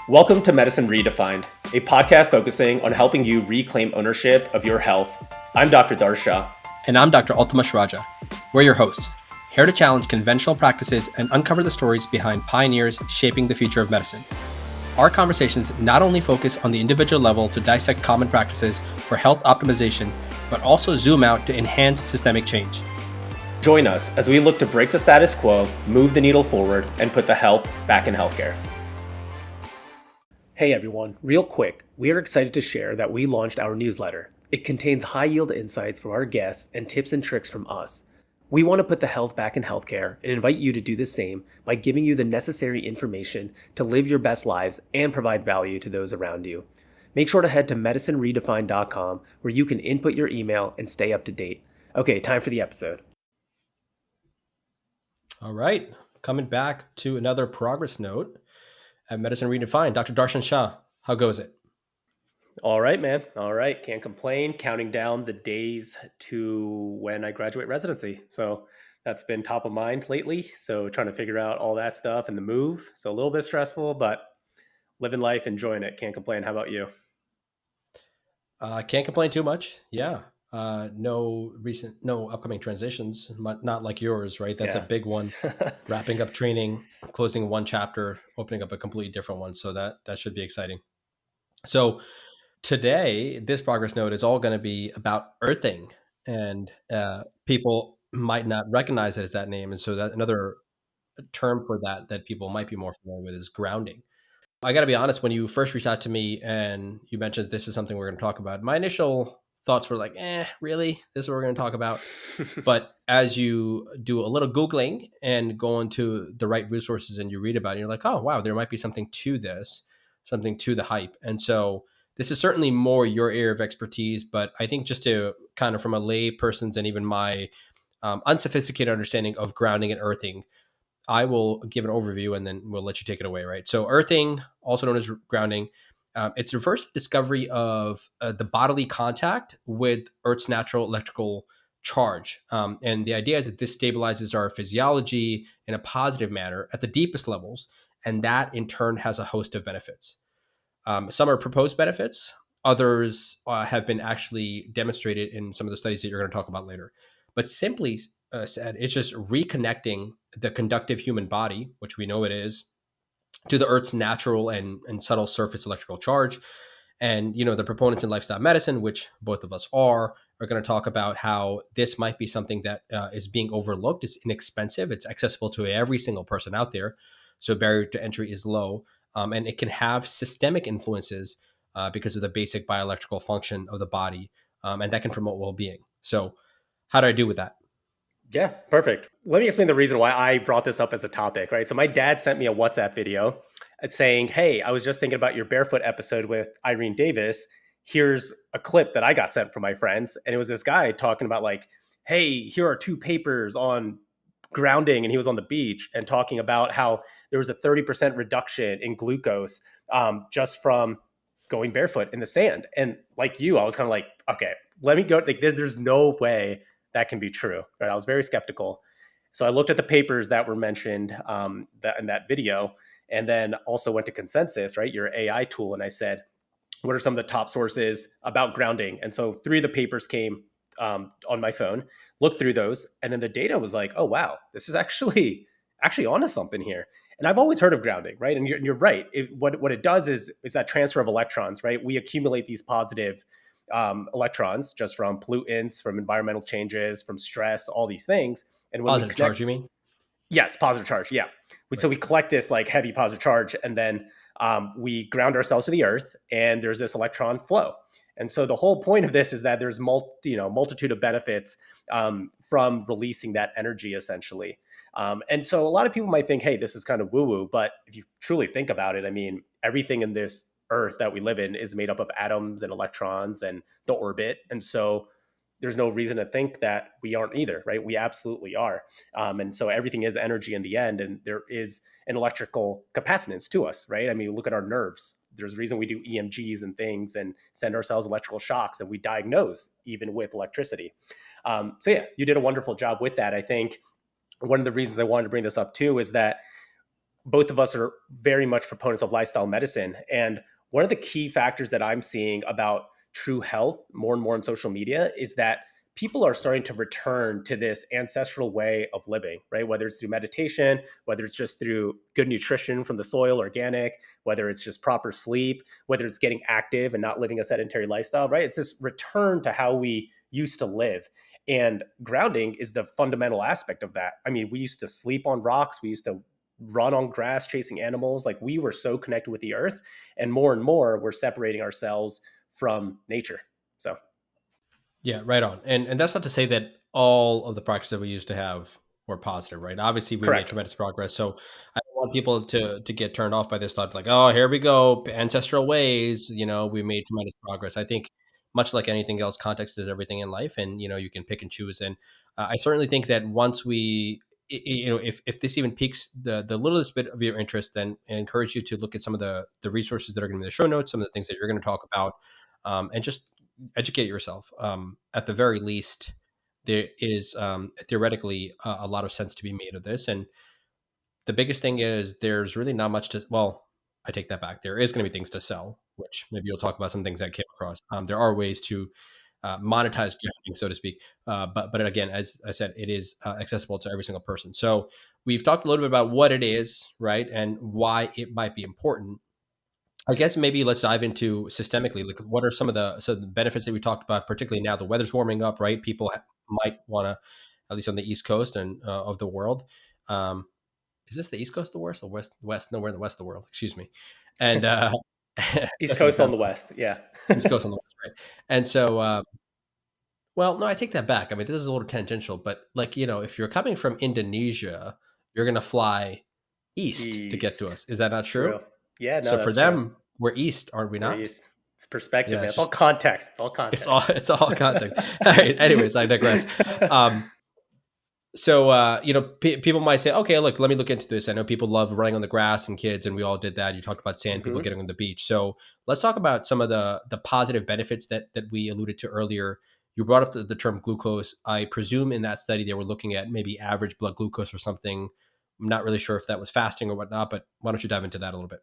Welcome to Medicine Redefined, a podcast focusing on helping you reclaim ownership of your health. I'm Dr. Darsha. And I'm Dr. Altamash Raja. We're your hosts, here to challenge conventional practices and uncover the stories behind pioneers shaping the future of medicine. Our conversations not only focus on the individual level to dissect common practices for health optimization, but also zoom out to enhance systemic change. Join us as we look to break the status quo, move the needle forward, and put the health back in healthcare. Hey everyone, real quick, we are excited to share that we launched our newsletter. It contains high-yield insights from our guests and tips and tricks from us. We want to put the health back in healthcare and invite you to do the same by giving you the necessary information to live your best lives and provide value to those around you. Make sure to head to medicineredefined.com where you can input your email and stay up to date. Okay, time for the episode. All right, coming back to another progress note at Medicine Redefined. Dr. Darsh and how goes it? All right, man. All right. Can't complain. Counting down the days to when I graduate residency. So that's been top of mind lately. So trying to figure out all that stuff and the move. So a little bit stressful, but living life, enjoying it. Can't complain. How about you? Can't complain too much. Yeah. No upcoming transitions, not like yours, right? That's a big one. Wrapping up training, closing one chapter, opening up a completely different one. So that should be exciting. So today, this progress note is all going to be about earthing, and people might not recognize it as that name. And so that another term for that people might be more familiar with is grounding. I got to be honest, when you first reached out to me and you mentioned this is something we're going to talk about, my initial thoughts were like, really? This is what we're going to talk about? But as you do a little Googling and go into the right resources and you read about it, you're like, oh, wow, there might be something to this, something to the hype. And so this is certainly more your area of expertise, but I think just to kind of from a lay person's and even my unsophisticated understanding of grounding and earthing, I will give an overview and then we'll let you take it away, right? So earthing, also known as grounding, it's reverse discovery of the bodily contact with Earth's natural electrical charge. And the idea is that this stabilizes our physiology in a positive manner at the deepest levels. And that in turn has a host of benefits. Some are proposed benefits. Others have been actually demonstrated in some of the studies that you're going to talk about later. But simply said, it's just reconnecting the conductive human body, which we know it is, to the Earth's natural and subtle surface electrical charge. And, the proponents in lifestyle medicine, which both of us are going to talk about how this might be something that is being overlooked. It's inexpensive. It's accessible to every single person out there. So barrier to entry is low. And it can have systemic influences because of the basic bioelectrical function of the body. And that can promote well-being. So how do I do with that? Yeah, perfect. Let me explain the reason why I brought this up as a topic, right? So my dad sent me a WhatsApp video saying, hey, I was just thinking about your barefoot episode with Irene Davis. Here's a clip that I got sent from my friends. And it was this guy talking about like, hey, here are 2 papers on grounding. And he was on the beach and talking about how there was a 30% reduction in glucose just from going barefoot in the sand. And like you, I was kind of like, okay, let me go. Like, there's no way that can be true, right? I was very skeptical. So I looked at the papers that were mentioned in that video, and then also went to Consensus, right? Your AI tool. And I said, what are some of the top sources about grounding? And so 3 of the papers came on my phone, looked through those. And then the data was like, oh, wow, this is actually onto something here. And I've always heard of grounding, right? And you're right. What it does is that transfer of electrons, right? We accumulate these positive electrons just from pollutants, from environmental changes, from stress, all these things. And when positive charge, you mean? Yes, positive charge. Yeah. Right. So we collect this like heavy positive charge, and then we ground ourselves to the earth, and there's this electron flow. And so the whole point of this is that there's multitude of benefits from releasing that energy, essentially. And so a lot of people might think, hey, this is kind of woo-woo, but if you truly think about it, I mean, everything in this Earth that we live in is made up of atoms and electrons and the orbit. And so there's no reason to think that we aren't either, right? We absolutely are. And so everything is energy in the end, and there is an electrical capacitance to us, right? I mean, look at our nerves. There's a reason we do EMGs and things and send ourselves electrical shocks, and we diagnose even with electricity. So yeah, you did a wonderful job with that. I think one of the reasons I wanted to bring this up too is that both of us are very much proponents of lifestyle medicine. And one of the key factors that I'm seeing about true health more and more on social media is that people are starting to return to this ancestral way of living, right? Whether it's through meditation, whether it's just through good nutrition from the soil, organic, whether it's just proper sleep, whether it's getting active and not living a sedentary lifestyle, right? It's this return to how we used to live. And grounding is the fundamental aspect of that. I mean, we used to sleep on rocks, we used to run on grass chasing animals. Like we were so connected with the earth, and more we're separating ourselves from nature. So Yeah, right on. And that's not to say that all of the practices that we used to have were positive, right? Obviously, we made correct. tremendous progress. So I don't want people to get turned off by this thought, like, oh, here we go, ancestral ways. We made tremendous progress. I think much like anything else, context is everything in life, and you can pick and choose. And I certainly think that once if this even piques the littlest bit of your interest, then I encourage you to look at some of the resources that are going to be in the show notes, some of the things that you're going to talk about, and just educate yourself. At the very least, there is theoretically a lot of sense to be made of this. And the biggest thing is there's really not much to, well, I take that back. There is going to be things to sell, which maybe you'll talk about some things that came across. There are ways to monetize gifting, so to speak. But again, as I said, it is accessible to every single person. So we've talked a little bit about what it is, right, and why it might be important. I guess maybe let's dive into systemically. Like, what are some of the benefits that we talked about? Particularly now, the weather's warming up, right? People might want to, at least on the East Coast and of the world. Um, is this the East Coast of the world or West? West? No, we're in the West of the world. Excuse me. And East just to be Coast fair, on the West. Yeah. East Coast on the West, right? And so, well, no, I take that back. I mean, this is a little tangential, but like if you're coming from Indonesia, you're gonna fly east to get to East. us. Is that not true? True. Yeah, no, So for that's true. them, we're east, aren't we We're not? East. It's perspective, Yeah, man. it's It's all just context. It's all it's all context. it's all context. All right. Anyways, I digress. Um, so people might say, okay, look, let me look into this. I know people love running on the grass and kids, and we all did that. You talked about sand, people Hmm. getting on the beach. So let's talk about some of the positive benefits that we alluded to earlier. You brought up the term glucose. I presume in that study they were looking at maybe average blood glucose or something. I'm not really sure if that was fasting or whatnot, but why don't you dive into that a little bit?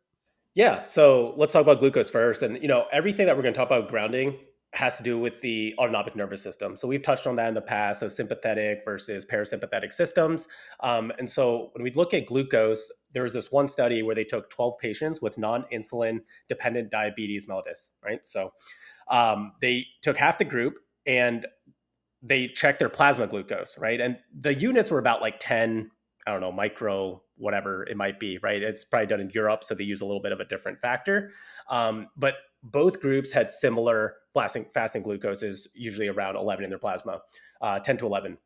Yeah. So let's talk about glucose first. And, everything that we're going to talk about grounding has to do with the autonomic nervous system. So we've touched on that in the past. So sympathetic versus parasympathetic systems. And so when we look at glucose, there was this one study where they took 12 patients with non insulin dependent diabetes mellitus, right? So they took half the group and they checked their plasma glucose, right? And the units were about like 10, I don't know, micro, whatever it might be, right? It's probably done in Europe, so they use a little bit of a different factor. But both groups had similar fasting glucoses, usually around 11 in their plasma, 10 to 11.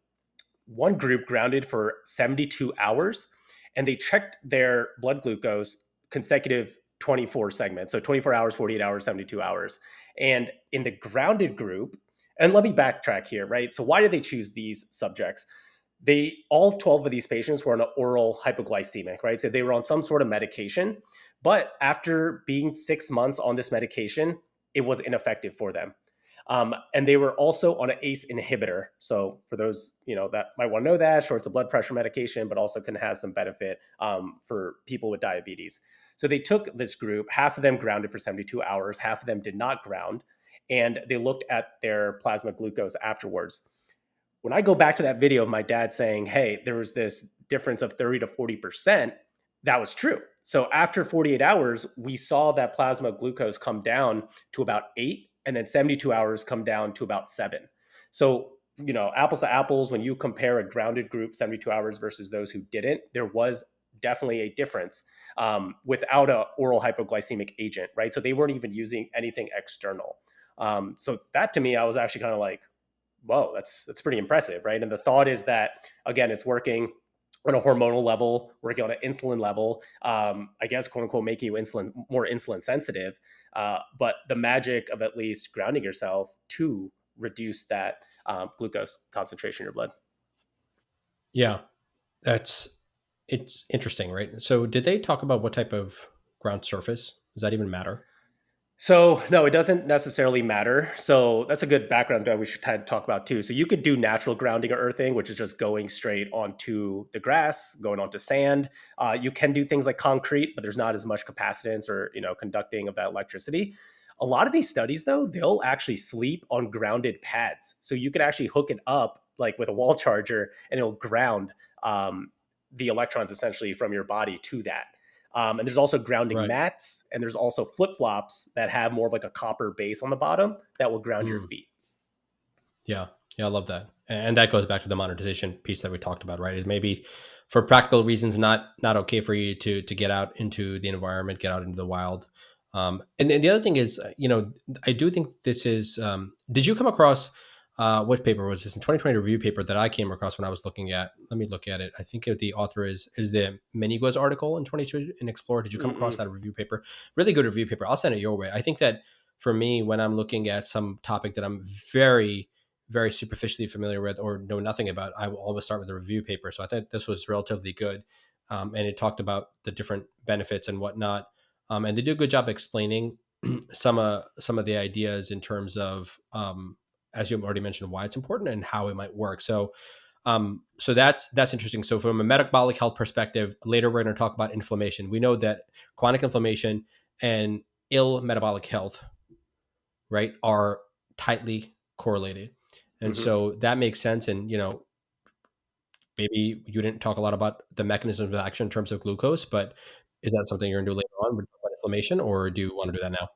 One group grounded for 72 hours, and they checked their blood glucose consecutive 24 segments. So 24 hours, 48 hours, 72 hours. And in the grounded group, and let me backtrack here, right? So why did they choose these subjects? They all 12 of these patients were on an oral hypoglycemic, right? So they were on some sort of medication, but after being 6 months on this medication, it was ineffective for them. And they were also on an ACE inhibitor. So for those that might want to know that, sure, it's a blood pressure medication, but also can have some benefit for people with diabetes. So they took this group, half of them grounded for 72 hours, half of them did not ground, and they looked at their plasma glucose afterwards. When I go back to that video of my dad saying, hey, there was this difference of 30 to 40%, that was true. So after 48 hours, we saw that plasma glucose come down to about 8, and then 72 hours come down to about 7. So, apples to apples, when you compare a grounded group 72 hours versus those who didn't, there was definitely a difference without an oral hypoglycemic agent, right? So they weren't even using anything external. So that to me, I was actually kind of like, whoa, that's pretty impressive, right? And the thought is that again, it's working on a hormonal level, working on an insulin level, I guess, quote unquote, making you more insulin sensitive. But the magic of at least grounding yourself to reduce that glucose concentration in your blood. Yeah, that's it's interesting, right? So did they talk about what type of ground surface? Does that even matter? So no, it doesn't necessarily matter. So that's a good background that we should kind of talk about too. So you could do natural grounding or earthing, which is just going straight onto the grass, going onto sand. You can do things like concrete, but there's not as much capacitance or conducting of that electricity. A lot of these studies, though, they'll actually sleep on grounded pads. So you could actually hook it up like with a wall charger, and it'll ground the electrons essentially from your body to that. And there's also grounding Right. mats, and there's also flip flops that have more of like a copper base on the bottom that will ground your Mm. feet. Yeah. Yeah, I love that. And that goes back to the monetization piece that we talked about, right? Is maybe for practical reasons not okay for you to get out into the environment, get out into the wild. And then the other thing is, I do think this is. Did you come across what paper was this in 2020 review paper that I came across when I was looking at? Let me look at it. I think the author is the Menigos article in 22 in Explorer. Did you come across Mm-mm. that review paper? Really good review paper. I'll send it your way. I think that for me, when I'm looking at some topic that I'm very superficially familiar with or know nothing about, I will always start with a review paper. So I thought this was relatively good. And it talked about the different benefits and whatnot. And they do a good job explaining some of the ideas in terms of, as you already mentioned, why it's important and how it might work. So that's interesting. So from a metabolic health perspective, later we're going to talk about inflammation. We know that chronic inflammation and ill metabolic health, right, are tightly correlated. And Mm-hmm. so that makes sense. And, maybe you didn't talk a lot about the mechanisms of action in terms of glucose, but is that something you're going to do later on with inflammation, or do you want to do that now?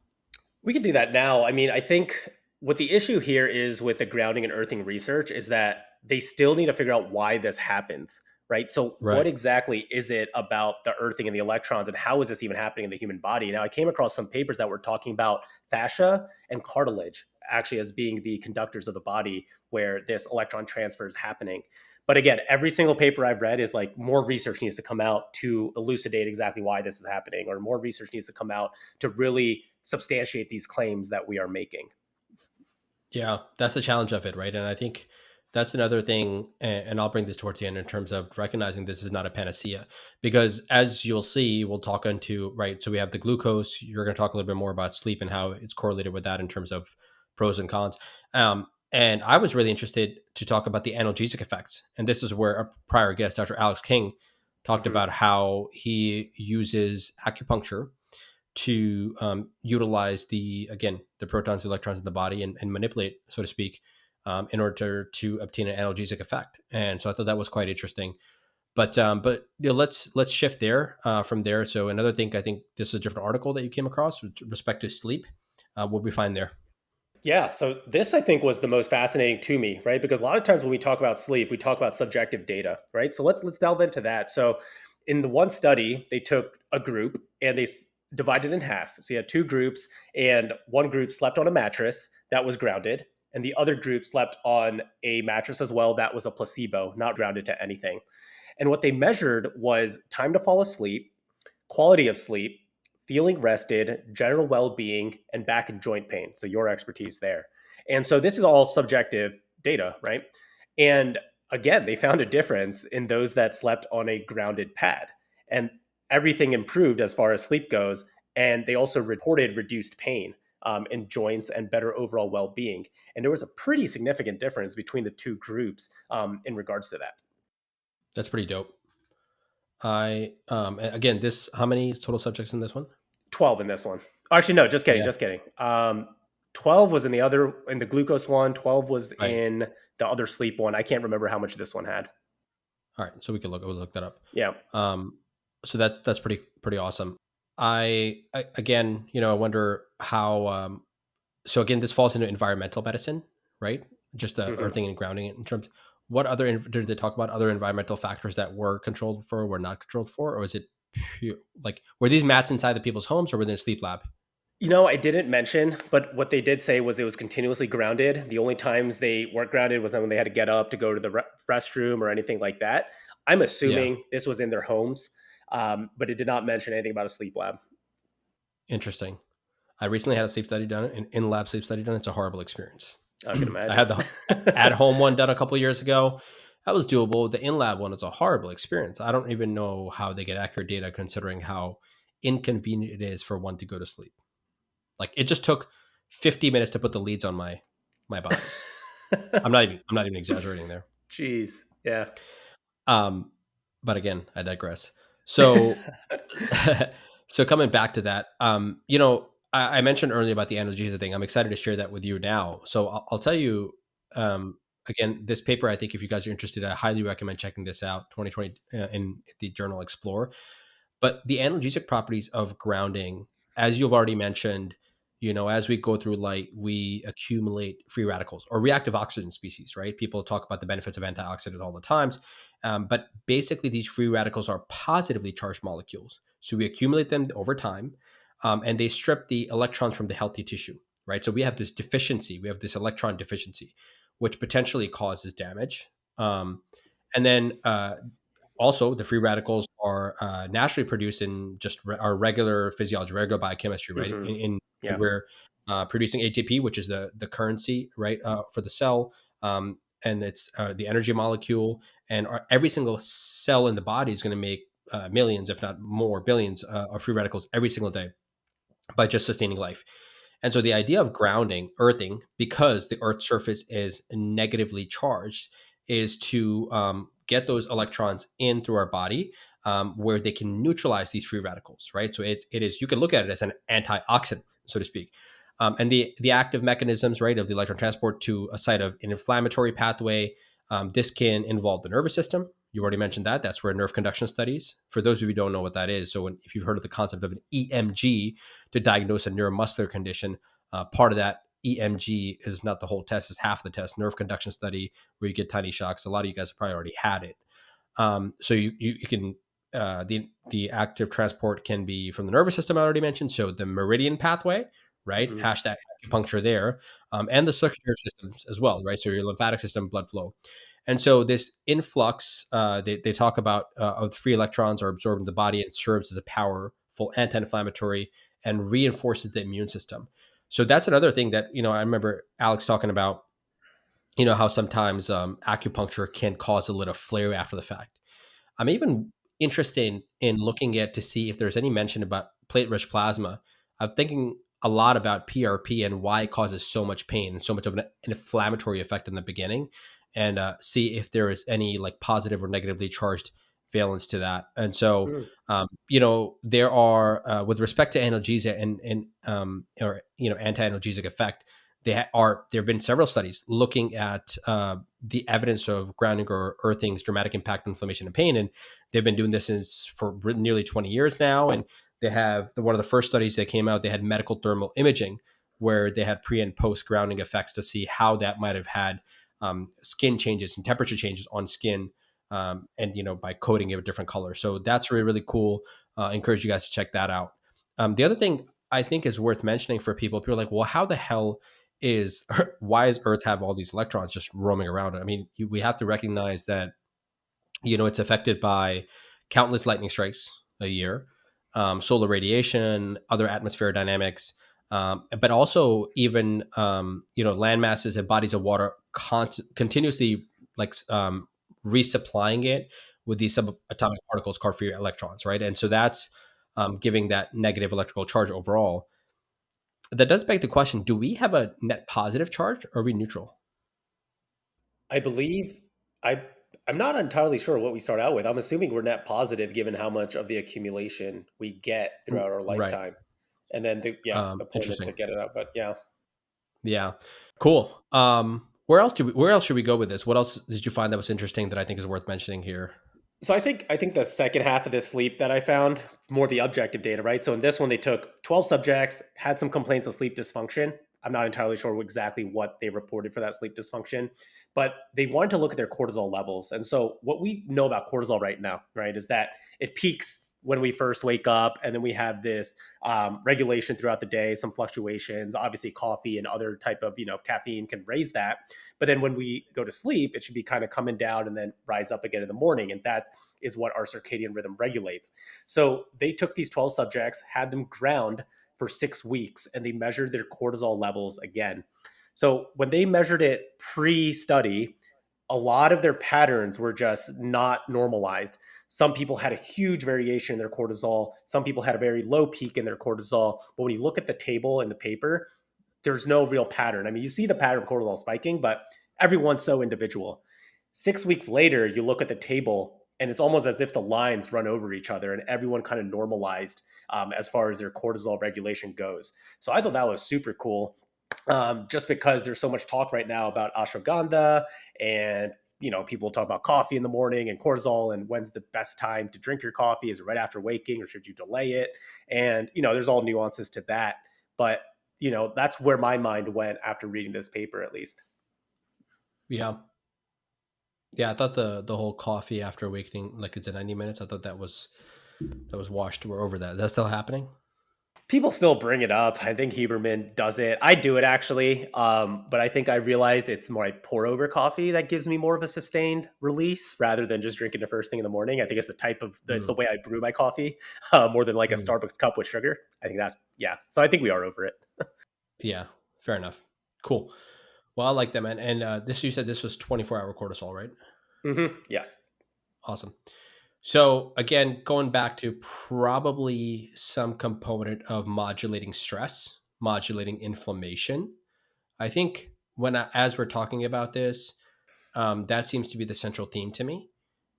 We can do that now. I mean, I think what the issue here is with the grounding and earthing research is that they still need to figure out why this happens, right? So, what Right. exactly is it about the earthing and the electrons, and how is this even happening in the human body? Now, I came across some papers that were talking about fascia and cartilage actually as being the conductors of the body where this electron transfer is happening. But again, every single paper I've read is like more research needs to come out to elucidate exactly why this is happening, or more research needs to come out to really substantiate these claims that we are making. Yeah, that's the challenge of it, right? And I think that's another thing, and I'll bring this towards the end in terms of recognizing this is not a panacea, because as you'll see, we'll talk into, right. So we have the glucose. You're going to talk a little bit more about sleep and how it's correlated with that in terms of pros and cons. And I was really interested to talk about the analgesic effects, and this is where a prior guest, Dr. Alex King, talked Mm-hmm. about how he uses acupuncture to utilize the protons, the electrons in the body, and manipulate, so to speak, in order to obtain an analgesic effect. And so I thought that was quite interesting. But let's shift there from there. So another thing, I think this is a different article that you came across with respect to sleep. What we find there, Yeah, so this I think was the most fascinating to me, right? Because a lot of times when we talk about sleep, we talk about subjective data, right? So let's delve into that. So in the one study, they took a group and they divided in half. So you had two groups, and one group slept on a mattress that was grounded, and the other group slept on a mattress as well that was a placebo, not grounded to anything. And what they measured was time to fall asleep, quality of sleep, feeling rested, general well being, and back and joint pain. So, your expertise there. And so, this is all subjective data, right? And again, they found a difference in those that slept on a grounded pad. And everything improved as far as sleep goes. And they also reported reduced pain in joints and better overall well being. And there was a pretty significant difference between the two groups in regards to that. that's pretty dope. I again, this how many total subjects in this one? 12 in this one. Actually, no, just kidding, Yeah, just kidding. 12 was in the other, in the glucose one. 12 was right. in the other sleep one. I can't remember how much this one had. All right, so we'll look that up. Yeah. Um, so that's pretty awesome. I again, I wonder how. So again, this falls into environmental medicine, right? Just the Hmm. earthing and grounding in terms. What other did they talk about other environmental factors that were controlled for, were not controlled for, or was it like were these mats inside the people's homes or were they in a sleep lab? I didn't mention, but what they did say was it was continuously grounded. The only times they weren't grounded was when they had to get up to go to the restroom or anything like that. I'm Yeah, assuming this was in their homes, but it did not mention anything about a sleep lab. interesting. I recently had a sleep study done, an in lab sleep study done. It's a horrible experience. I can I imagine. had the at home one done a couple of years ago. That was doable. The in lab one is a horrible experience. I don't even know how they get accurate data considering how inconvenient it is for one to go to sleep. Like it just took 50 minutes to put the leads on my body. I'm not even exaggerating there. Jeez. Yeah. Um, but again, I digress. So, so coming back to that, I mentioned earlier about the analgesia thing. I'm excited to share that with you now. So I'll tell you, um, again, this paper, I think if you guys are interested, I highly recommend checking this out, 2020 in the journal Explore. But the analgesic properties of grounding, as you've already mentioned, as we go through light, we accumulate free radicals or reactive oxygen species, right? People talk about the benefits of antioxidants all the times. But basically, these free radicals are positively charged molecules. So we accumulate them over time, and they strip the electrons from the healthy tissue, right? So we have this deficiency, we have this electron deficiency, which potentially causes damage. And then also, the free radicals are naturally produced in just our regular physiology, regular biochemistry, right? Hmm. And Yeah. we're producing ATP, which is the currency, right, for the cell, and it's the energy molecule. And every single cell in the body is going to make millions, if not more, billions of free radicals every single day by just sustaining life. And so the idea of grounding, earthing, because the Earth's surface is negatively charged, is to get those electrons in through our body where they can neutralize these free radicals, right? So it is, you can look at it as an antioxidant, so to speak. And the active mechanisms, right, of the electron transport to a site of an inflammatory pathway, this can involve the nervous system. You already mentioned that. That's where nerve conduction studies. For those of you who don't know what that is, so if you've heard of the concept of an EMG to diagnose a neuromuscular condition, part of that EMG is not the whole test; is half the test. Nerve conduction study where you get tiny shocks. A lot of you guys have probably already had it. So you can the active transport can be from the nervous system I already mentioned. So the meridian pathway, right? Hmm. Hashtag acupuncture there, and the circulatory systems as well, right? So your lymphatic system, blood flow. And so this influx, they talk about of free electrons are absorbed in the body and serves as a powerful anti-inflammatory and reinforces the immune system. So that's another thing that I remember Alex talking about. How sometimes acupuncture can cause a little flare after the fact. I'm even interested in looking at to see if there's any mention about platelet-rich plasma. I'm thinking a lot about PRP and why it causes so much pain and so much of an inflammatory effect in the beginning, and see if there is any like positive or negatively charged valence to that. And so, there are with respect to analgesia and or anti-analgesic effect, there have been several studies looking at the evidence of grounding or earthing's dramatic impact on inflammation and pain, and they've been doing this for nearly 20 years now. And they have one of the first studies that came out. They had medical thermal imaging where they had pre and post grounding effects to see how that might have had skin changes and temperature changes on skin, and by coating it with different colors. So that's really really cool. I encourage you guys to check that out. The other thing I think is worth mentioning for people are like, well, how the hell is why does Earth have all these electrons just roaming around? I mean, we have to recognize that it's affected by countless lightning strikes a year, solar radiation, other atmospheric dynamics, but also even land masses and bodies of water continuously like resupplying it with these subatomic particles called free electrons, right? And so that's giving that negative electrical charge overall. That does beg the question: do we have a net positive charge, or are we neutral? I believe I I'm not entirely sure what we start out with. I'm assuming we're net positive given how much of the accumulation we get throughout our Right. lifetime. And then the point is to Interesting. get it out. But yeah. Yeah. Cool. Where else should we go with this? What else did you find that was interesting that I think is worth mentioning here? So I think the second half of this sleep that I found more the objective data, right? So in this one, they took 12 subjects, had some complaints of sleep dysfunction. I'm not entirely sure exactly what they reported for that sleep dysfunction, but they wanted to look at their cortisol levels. And so what we know about cortisol right now, right, is that it peaks when we first wake up, and then we have this regulation throughout the day, some fluctuations. Obviously, coffee and other type of caffeine can raise that, but then when we go to sleep, it should be kind of coming down and then rise up again in the morning. And that is what our circadian rhythm regulates. So they took these 12 subjects, had them ground for 6 weeks, and they measured their cortisol levels again. So when they measured it pre study, a lot of their patterns were just not normalized. Some people had a huge variation in their cortisol. Some people had a very low peak in their cortisol. But when you look at the table in the paper, there's no real pattern. I mean, you see the pattern of cortisol spiking, but everyone's so individual. 6 weeks later, you look at the table, and it's almost as if the lines run over each other, and everyone kind of normalized as far as their cortisol regulation goes. So I thought that was super cool, just because there's so much talk right now about ashwagandha, and people talk about coffee in the morning and cortisol, and when's the best time to drink your coffee? Is it right after waking, or should you delay it? And there's all nuances to that, but that's where my mind went after reading this paper, at least. Yeah. Yeah, I thought the whole coffee after awakening, like it's in 90 minutes. I thought that was washed. We're over that. Is that still happening? People still bring it up. I think Huberman does it. I do it actually, but I think I realized it's more like pour over coffee that gives me more of a sustained release rather than just drinking the first thing in the morning. I think it's the Mm, way I brew my coffee, more than like a mm. Starbucks cup with sugar. I think that's yeah. So I think we are over it. Yeah, fair enough. Cool. Well, I like that, man. And this, you said this was 24-hour cortisol, right? Yes. Awesome. So again, going back to probably some component of modulating stress, modulating inflammation. I think as we're talking about this, that seems to be the central theme to me.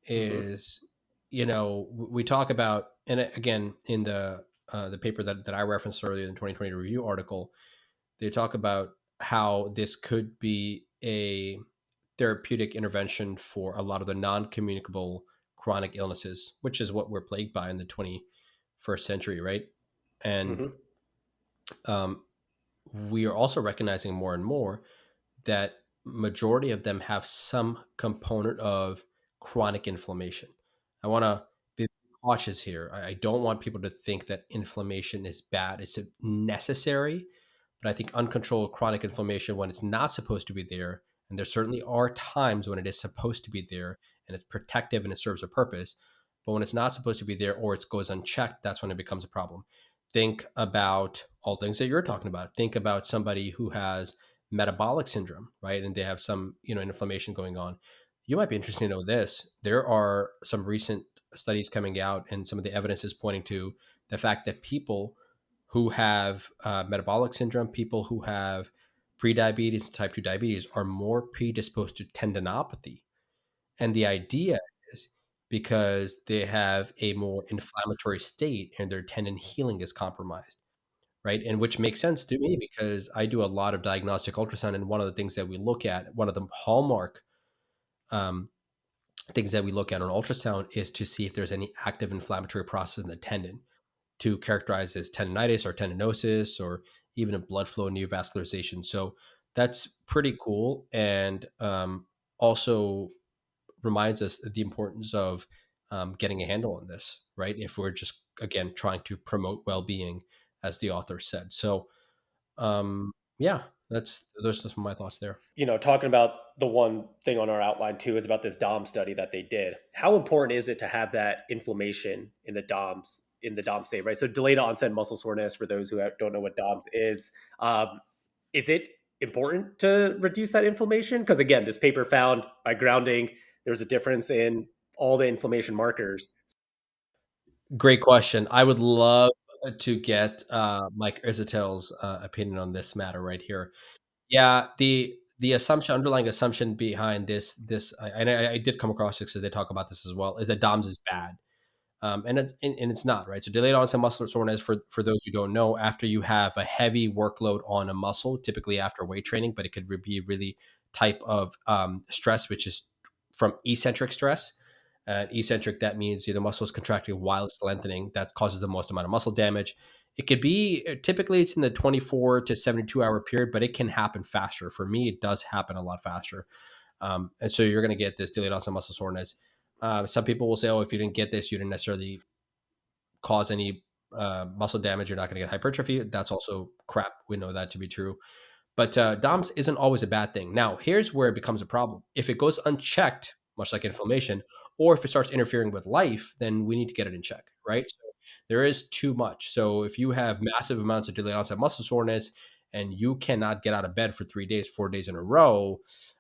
hmm Is we talk about, and again in the paper that I referenced earlier in the 2020 review article, they talk about how this could be a therapeutic intervention for a lot of the non-communicable chronic illnesses, which is what we're plagued by in the 21st century, right? And hmm um, we are also recognizing more and more that majority of them have some component of chronic inflammation. I want to be cautious here. I don't want people to think that inflammation is bad. It's necessary, but I think uncontrolled chronic inflammation, when it's not supposed to be there, and there certainly are times when it is supposed to be there and it's protective and it serves a purpose, but when it's not supposed to be there or it goes unchecked, that's when it becomes a problem. Think about all things that you're talking about. Think about somebody who has metabolic syndrome, right? And they have some, inflammation going on. You might be interested to know this. There are some recent studies coming out, and some of the evidence is pointing to the fact that people who have metabolic syndrome, people who have prediabetes, type 2 diabetes, are more predisposed to tendinopathy. And the idea is because they have a more inflammatory state and their tendon healing is compromised, right? And which makes sense to me because I do a lot of diagnostic ultrasound. And one of the things that we look at, one of the hallmark um, things that we look at on ultrasound is to see if there's any active inflammatory process in the tendon to characterize as tendonitis or tendinosis or even a blood flow neovascularization. So that's pretty cool. And also reminds us of the importance of getting a handle on this, right? If we're just, again, trying to promote well being, as the author said. So, yeah, those are some of my thoughts there. Talking about the one thing on our outline too is about this DOM study that they did. How important is it to have that inflammation in the DOM state, right? So delayed onset muscle soreness, for those who don't know what DOMS is it important to reduce that inflammation? Because again, this paper found by grounding, there's a difference in all the inflammation markers. Great question. I would love to get Mike Irzatel's opinion on this matter right here. Yeah, the underlying assumption behind I did come across this because they talk about this as well, is that DOMS is bad. And it's not, right. So delayed onset muscle soreness, for those who don't know, after you have a heavy workload on a muscle, typically after weight training, but it could be really type of stress, which is from eccentric stress. Eccentric, that means the muscle is contracting while it's lengthening. That causes the most amount of muscle damage. It could be, typically it's in the 24 to 72-hour period, but it can happen faster. For me, it does happen a lot faster. And so you're going to get this delayed onset muscle soreness. Some people will say, "Oh, if you didn't get this, you didn't necessarily cause any muscle damage. You're not going to get hypertrophy." That's also crap. We know that to be true. But DOMS isn't always a bad thing. Now, here's where it becomes a problem. If it goes unchecked, much like inflammation, or if it starts interfering with life, then we need to get it in check, right? So there is too much. So if you have massive amounts of delayed onset muscle soreness and you cannot get out of bed for 3 days, 4 days in a row,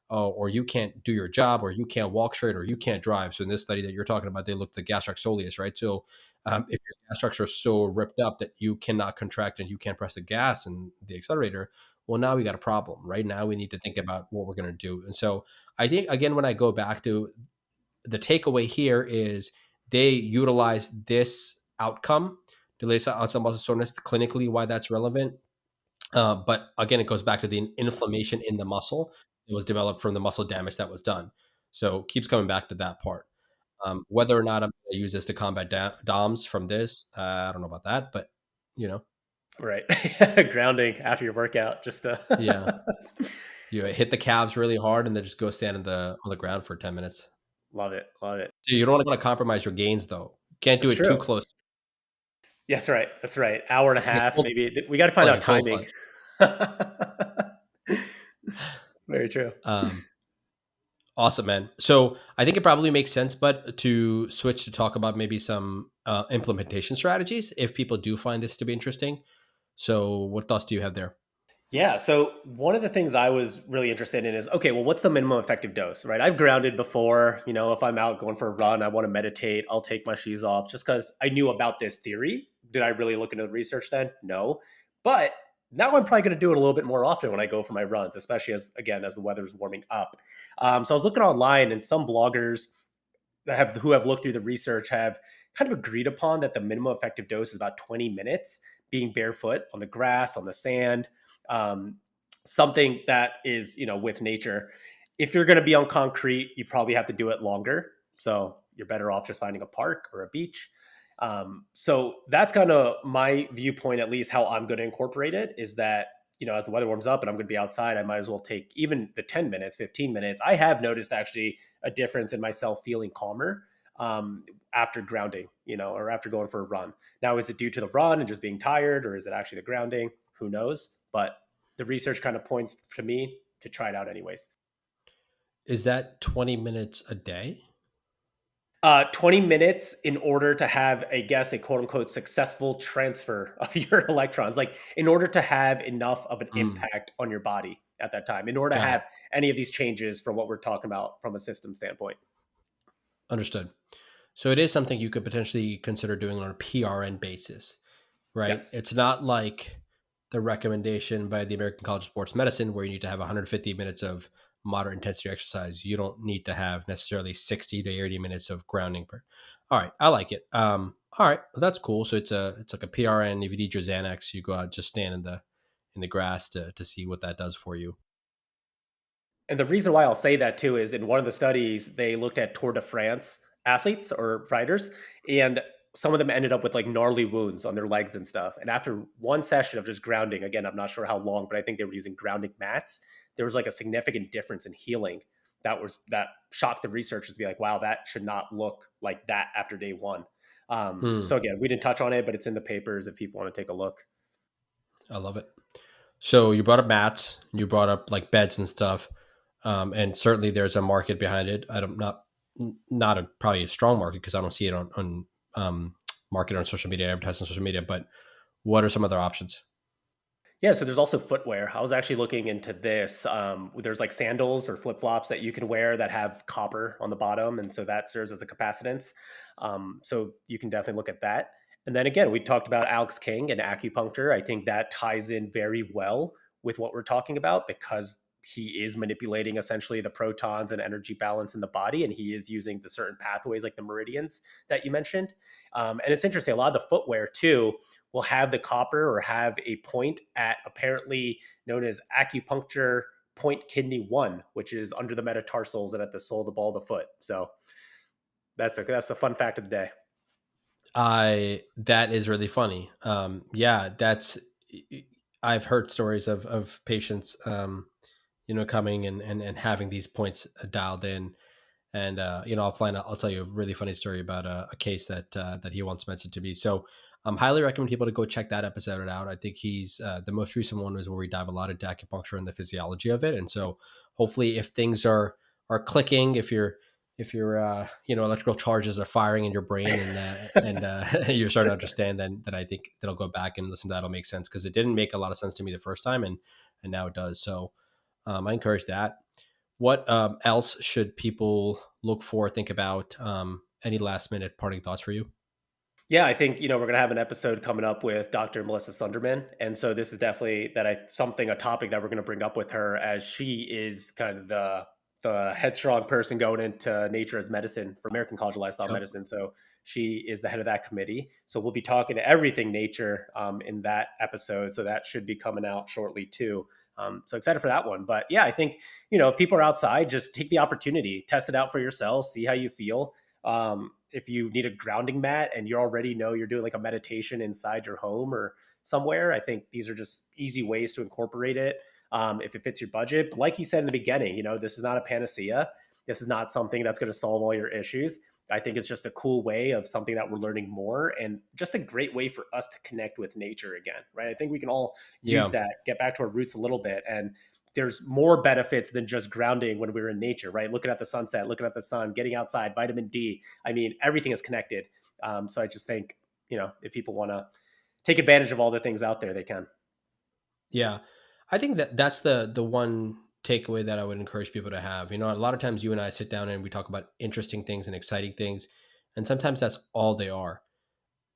or you can't do your job, or you can't walk straight, or you can't drive. So in this study that you're talking about, they looked at the gastric soleus, right? So if your gastrics are so ripped up that you cannot contract and you can't press the gas and the accelerator, well, now we got a problem. Right now, we need to think about what we're going to do. And so I think, again, when I go back to the takeaway here is they utilize this outcome, delayed onset muscle soreness, clinically, why that's relevant. But again, it goes back to the inflammation in the muscle. It was developed from the muscle damage that was done. So keeps coming back to that part. Whether or not I'm going to use this to combat DOMS from this, I don't know about that, but you know, Right. Grounding after your workout, just yeah, you hit the calves really hard and then just go stand on the ground for 10 minutes. love it. Love it. So you don't want to compromise your gains though. Can't do That's it too true. close. Yes, right. That's right. Hour and a Like a half, cold maybe. We got to It's find like out a cold timing. plunge. It's very true. Um, awesome, man. So I think it probably makes sense, but to switch to talk about maybe some implementation strategies if people do find this to be interesting. So what thoughts do you have there? Yeah. So one of the things I was really interested in is, okay, well, what's the minimum effective dose, right? I've grounded before. If I'm out going for a run, I want to meditate, I'll take my shoes off just because I knew about this theory. Did I really look into the research then? No. But now I'm probably going to do it a little bit more often when I go for my runs, especially as the weather's warming up. So I was looking online, and some bloggers who have looked through the research have kind of agreed upon that the minimum effective dose is about 20 minutes being barefoot on the grass, on the sand, um, something that is, with nature. If you're going to be on concrete, you probably have to do it longer. So you're better off just finding a park or a beach. So that's kind of my viewpoint, at least how I'm going to incorporate it is that, as the weather warms up and I'm going to be outside, I might as well take even the 10 minutes, 15 minutes. I have noticed actually a difference in myself feeling calmer after grounding, or after going for a run. Now, is it due to the run and just being tired, or is it actually the grounding? Who knows? But the research kind of points to me to try it out anyways. Is that 20 minutes a day? 20 minutes in order to have, I guess, a quote unquote successful transfer of your electrons, like in order to have enough of an Mm, impact on your body at that time, in order to got it. have any of these changes from what we're talking about from a system standpoint. Understood. So it is something you could potentially consider doing on a PRN basis, right? Yes. It's not like the recommendation by the American College of Sports Medicine where you need to have 150 minutes of moderate intensity exercise. You don't need to have necessarily 60 to 80 minutes of grounding per. All right, I like it. All right, well, that's cool. So it's like a PRN. If you need your Xanax, you go out, just stand in the grass to see what that does for you. And the reason why I'll say that too is in one of the studies, they looked at Tour de France athletes or riders, and some of them ended up with like gnarly wounds on their legs and stuff. And after one session of just grounding, again, I'm not sure how long, but I think they were using grounding mats. There was like a significant difference in healing that shocked the researchers to be like, wow, that should not look like that after day one. So Hmm, again, we didn't touch on it, but it's in the papers if people want to take a look. I love it. So you brought up mats, you brought up like beds and stuff, and certainly there's a market behind it. I don't not a probably a strong market because I don't see it on market on social media, advertising on social media. But what are some other options? Yeah, so there's also footwear. I was actually looking into this. There's like sandals or flip flops that you can wear that have copper on the bottom, and so that serves as a capacitance. So you can definitely look at that. And then again, we talked about Alex King and acupuncture. I think that ties in very well with what we're talking about because he is manipulating essentially the protons and energy balance in the body, and he is using the certain pathways like the meridians that you mentioned. And it's interesting. A lot of the footwear too will have the copper or have a point at apparently known as acupuncture point kidney 1, which is under the metatarsals and at the sole of the ball of the foot. So that's the fun fact of the day. I That is really funny. Yeah, that's I've heard stories of patients, coming and having these points dialed in. And offline, I'll tell you a really funny story about a case that he once mentioned to me. So, highly recommend people to go check that episode out. I think he's the most recent one was where we dive a lot into acupuncture and the physiology of it. And so, hopefully, if things are clicking, if your electrical charges are firing in your brain and you're starting to understand, then I think that'll go back and listen to that'll make sense, because it didn't make a lot of sense to me the first time, and now it does. So I encourage that. What else should people look for, think about? Any last minute parting thoughts for you? Yeah, I think, we're going to have an episode coming up with Dr. Melissa Sunderman. And so this is definitely a topic that we're going to bring up with her, as she is kind of the headstrong person going into nature as medicine for American College of Lifestyle Yep. Medicine. So she is the head of that committee. So we'll be talking to everything nature in that episode. So that should be coming out shortly too. So excited for that one. But yeah, I think, if people are outside, just take the opportunity, test it out for yourself, see how you feel. If you need a grounding mat and you already know you're doing like a meditation inside your home or somewhere, I think these are just easy ways to incorporate it. If it fits your budget. But like you said in the beginning, this is not a panacea. This is not something that's going to solve all your issues. I think it's just a cool way of something that we're learning more, and just a great way for us to connect with nature again, right? I think we can all use Yeah. that, get back to our roots a little bit. And there's more benefits than just grounding when we're in nature, right? Looking at the sunset, looking at the sun, getting outside, vitamin D. I mean, everything is connected. So I just think, if people want to take advantage of all the things out there, they can. Yeah. I think that's the one takeaway that I would encourage people to have. A lot of times you and I sit down and we talk about interesting things and exciting things, and sometimes that's all they are.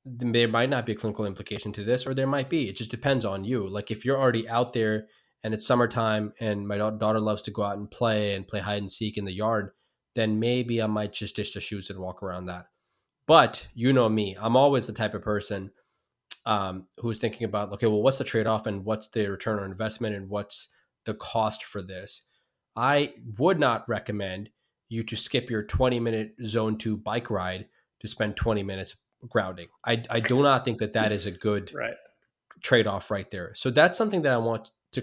There might not be a clinical implication to this, or there might be. It just depends on you. Like if you're already out there and it's summertime and my daughter loves to go out and play hide and seek in the yard, then maybe I might just ditch the shoes and walk around that. But you know me, I'm always the type of person who's thinking about, okay, well, what's the trade off and what's the return on investment and what's the cost for this? I would not recommend you to skip your 20-minute zone 2 bike ride to spend 20 minutes grounding. I do not think that is a good Right. trade off right there. So that's something that I want to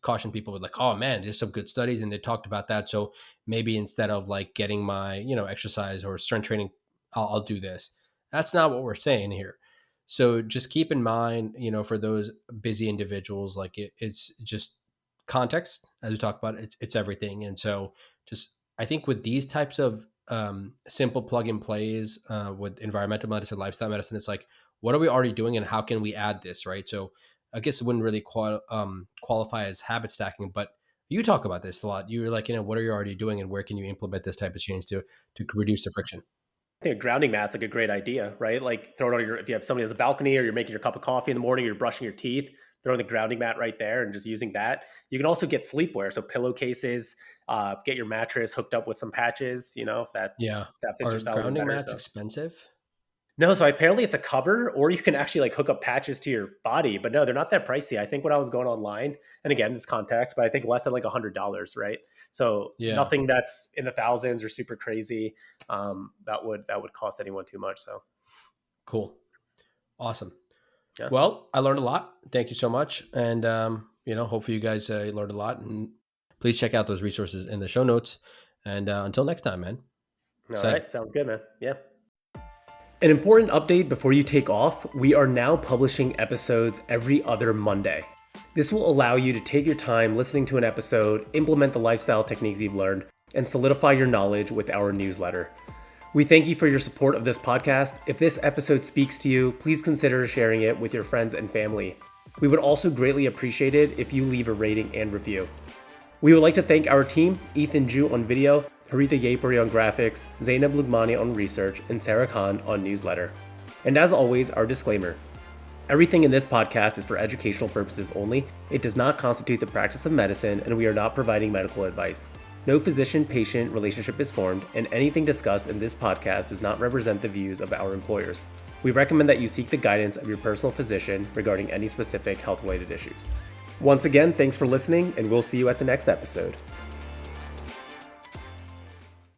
caution people with, like, oh man, there's some good studies and they talked about that. So maybe instead of like getting my, exercise or strength training, I'll do this. That's not what we're saying here. So just keep in mind, for those busy individuals, like it's just context, as we talked about, it's everything. And so just, I think with these types of simple plug and plays with environmental medicine, lifestyle medicine, it's like, what are we already doing and how can we add this, right? So I guess it wouldn't really qualify as habit stacking, but you talk about this a lot. You're like, what are you already doing and where can you implement this type of change to reduce the friction? I think a grounding mat's like a great idea, right? Like throw it on if you have somebody has a balcony or you're making your cup of coffee in the morning, you're brushing your teeth, throwing the grounding mat right there and just using that. You can also get sleepwear. So pillowcases, get your mattress hooked up with some patches, if Yeah. that fits your Are style even grounding better. mats So expensive? no, so apparently it's a cover, or you can actually like hook up patches to your body, but no, they're not that pricey. I think when I was going online, and again, this context, but I think less than like $100, right? So Yeah. nothing that's in the thousands or super crazy. That would cost anyone too much. So Cool. Awesome. yeah. Well, I learned a lot. Thank you so much. And, hopefully you guys learned a lot, and please check out those resources in the show notes. And until next time, man. All Exciting. right. Sounds good, man. Yeah. An important update before you take off, we are now publishing episodes every other Monday. This will allow you to take your time listening to an episode, implement the lifestyle techniques you've learned, and solidify your knowledge with our newsletter. We thank you for your support of this podcast. If this episode speaks to you, please consider sharing it with your friends and family. We would also greatly appreciate it if you leave a rating and review. We would like to thank our team, Ethan Ju on video, Haritha Yapuri on graphics, Zainab Lugmani on research, and Sarah Khan on newsletter. And as always, our disclaimer. Everything in this podcast is for educational purposes only. It does not constitute the practice of medicine, and we are not providing medical advice. No physician-patient relationship is formed, and anything discussed in this podcast does not represent the views of our employers. We recommend that you seek the guidance of your personal physician regarding any specific health-related issues. Once again, thanks for listening, and we'll see you at the next episode.